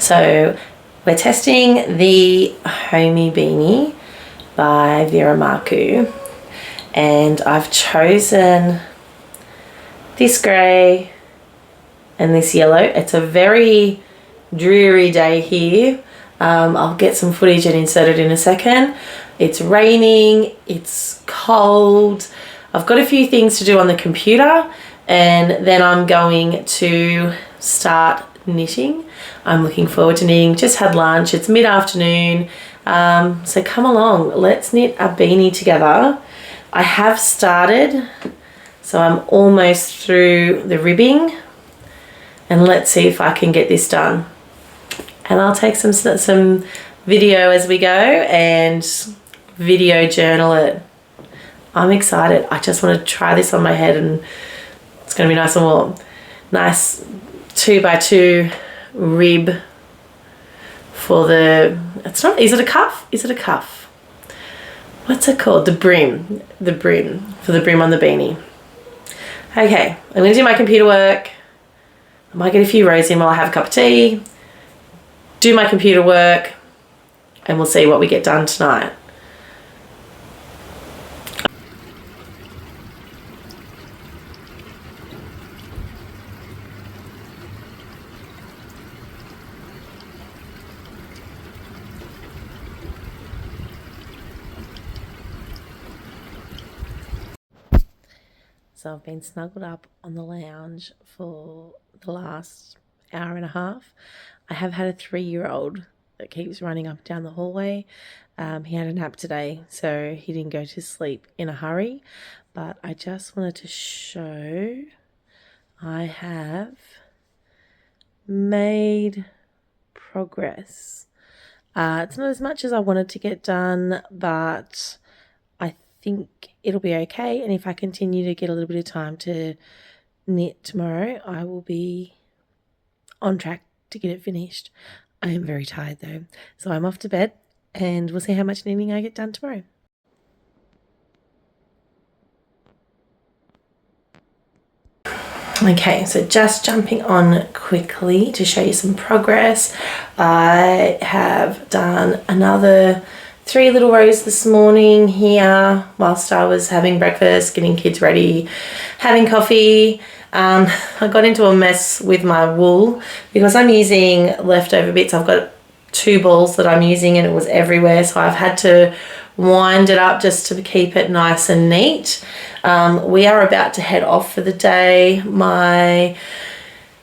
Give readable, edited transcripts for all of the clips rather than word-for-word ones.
So we're testing the Homey Beanie by Vera Marcu, and I've chosen this grey and this yellow. It's a very dreary day here. I'll get some footage and insert it in a second. It's raining, it's cold. I've got a few things to do on the computer, and then I'm going to start knitting. I'm looking forward to knitting. Just had lunch, it's mid-afternoon, so come along, let's knit a beanie together. I have started, so I'm almost through the ribbing, and let's see if I can get this done. And I'll take some video as we go and video journal it. I'm excited. I just want to try this on my head, and it's going to be nice and warm. Nice 2x2 rib for the, it's not, is it a cuff? Is it a cuff? What's it called? The brim, for the brim on the beanie. Okay, I'm going to do my computer work. I might get a few rows in while I have a cup of tea, do my computer work, and we'll see what we get done tonight. So I've been snuggled up on the lounge for the last hour and a half. I have had a 3-year-old that keeps running up and down the hallway. He had a nap today, so he didn't go to sleep in a hurry. But I just wanted to show I have made progress. It's not as much as I wanted to get done, but I think it'll be okay. And if I continue to get a little bit of time to knit tomorrow, I will be on track to get it finished. I am very tired though, so I'm off to bed, and we'll see how much knitting I get done tomorrow. Okay, so just jumping on quickly to show you some progress. I have done another 3 little rows this morning here whilst I was having breakfast, getting kids ready, having coffee. I got into a mess with my wool because I'm using leftover bits. I've got 2 balls that I'm using and it was everywhere, so I've had to wind it up just to keep it nice and neat. We are about to head off for the day. My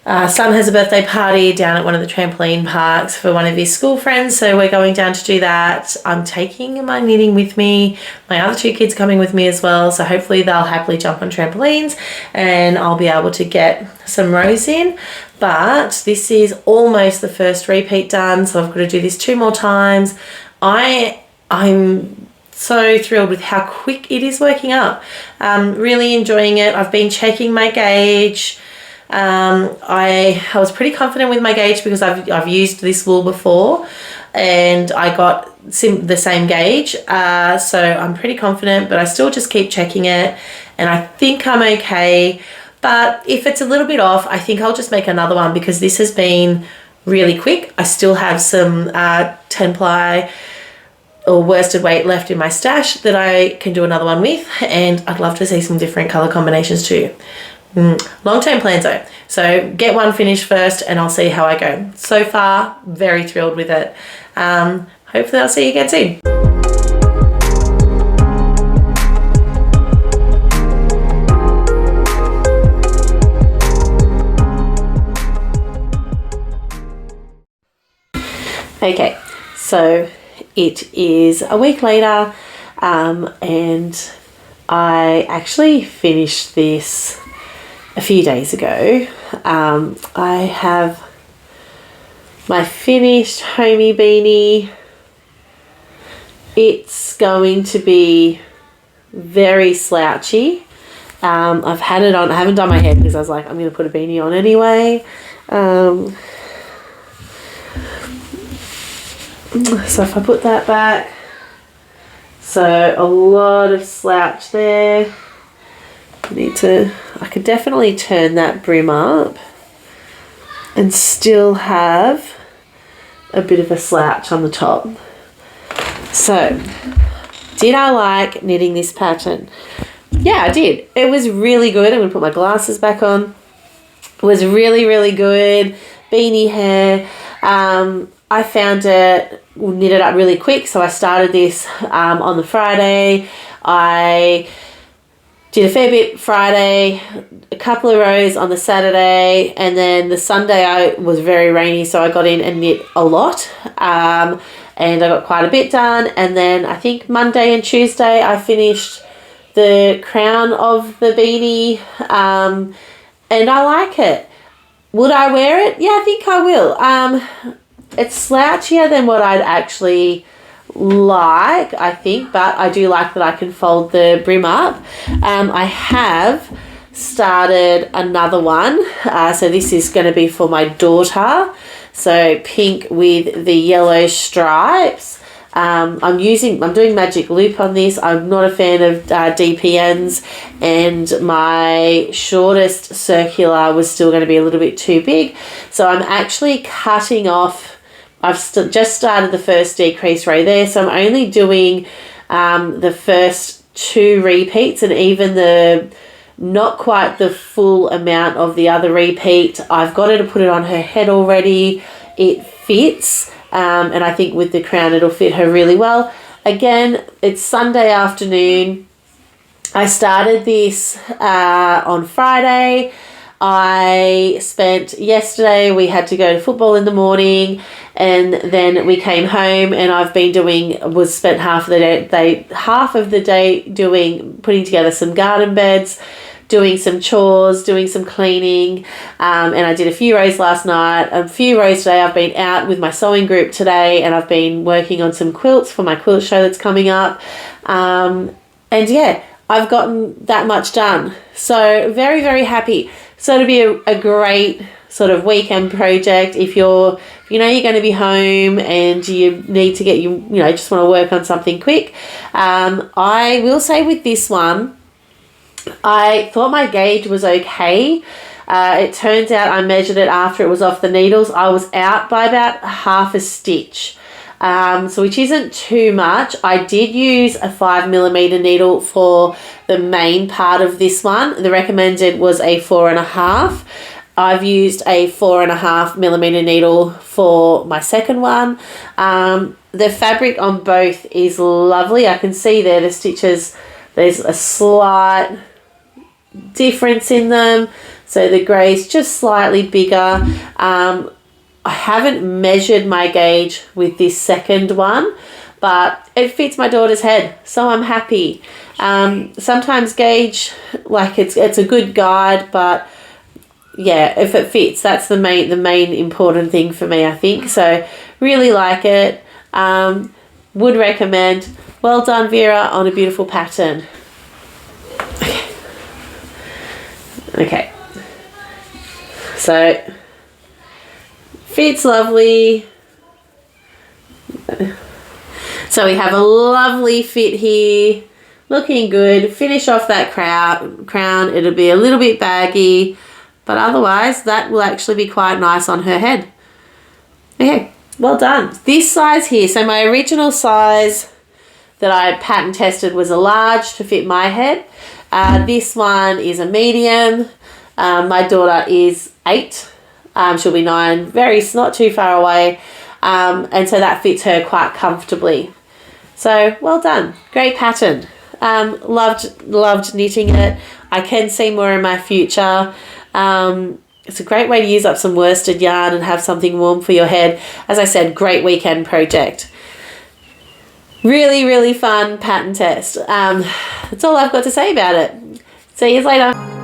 son has a birthday party down at one of the trampoline parks for one of his school friends, so we're going down to do that. I'm taking my knitting with me. My other 2 kids coming with me as well, so hopefully they'll happily jump on trampolines and I'll be able to get some rows in. But this is almost the first repeat done, so I've got to do this 2 more times. I'm so thrilled with how quick it is working up. Really enjoying it. I've been checking my gauge. I was pretty confident with my gauge because I've used this wool before and I got the same gauge, so I'm pretty confident, but I still just keep checking it and I think I'm okay. But if it's a little bit off, I think I'll just make another one because this has been really quick. I still have some 10 ply or worsted weight left in my stash that I can do another one with, and I'd love to see some different colour combinations too. Long-term plans though, so get one finished first and I'll see how I go. So far, very thrilled with it. Hopefully I'll see you again soon. Okay, so it is a week later, and I actually finished this a few days ago. I have my finished Homey beanie. It's going to be very slouchy. I've had it on, I haven't done my head because I was like, I'm going to put a beanie on anyway. So if I put that back, so a lot of slouch there. I could definitely turn that brim up and still have a bit of a slouch on the top. So, did I like knitting this pattern? Yeah, I did. It was really good. I'm going to put my glasses back on. It was really, really good. Beanie hair. I found it knitted up really quick, so I started this on the Friday. I did a fair bit Friday, a couple of rows on the Saturday, and then the Sunday was very rainy, so I got in and knit a lot, and I got quite a bit done. And then I think Monday and Tuesday I finished the crown of the beanie, and I like it. Would I wear it? Yeah, I think I will. It's slouchier than what I'd actually like, I think, but I do like that I can fold the brim up. I have started another one, so this is going to be for my daughter, so pink with the yellow stripes. I'm doing magic loop on this. I'm not a fan of DPNs, and my shortest circular was still going to be a little bit too big, so I'm actually cutting off. I've just started the first decrease row there, so I'm only doing the first 2 repeats, and even not quite the full amount of the other repeat. I've got her to put it on her head already. It fits, and I think with the crown it'll fit her really well. Again, it's Sunday afternoon. I started this on Friday. I spent yesterday, we had to go to football in the morning, and then we came home, and I've been spent half of the day putting together some garden beds, doing some chores, doing some cleaning, and I did a few rows last night, a few rows today. I've been out with my sewing group today, and I've been working on some quilts for my quilt show that's coming up, and yeah, I've gotten that much done. So very, very happy. So it'll be a great sort of weekend project if you're going to be home and you need to get just want to work on something quick. I will say with this one, I thought my gauge was okay. It turns out I measured it after it was off the needles. I was out by about half a stitch. So which isn't too much. I did use a 5mm needle for the main part of this one. The recommended was a 4.5. I've used a 4.5mm needle for my second one. The fabric on both is lovely. I can see there the stitches, there's a slight difference in them. So the grey's just slightly bigger. I haven't measured my gauge with this second one, but it fits my daughter's head, so I'm happy. Sometimes gauge, it's a good guide, but yeah, if it fits, that's the main important thing for me, I think. So really like it. Would recommend. Well done, Vera, on a beautiful pattern. Okay. So fits lovely. So we have a lovely fit here, looking good. Finish off that crown. It'll be a little bit baggy, but otherwise that will actually be quite nice on her head. Okay, well done. This size here, so my original size that I pattern tested was a large to fit my head. This one is a medium. My daughter is 8. She'll be 9, not too far away, and so that fits her quite comfortably. So well done, great pattern. Loved knitting it. I can see more in my future. It's a great way to use up some worsted yarn and have something warm for your head. As I said, great weekend project. Really, really fun pattern test. That's all I've got to say about it. See you later.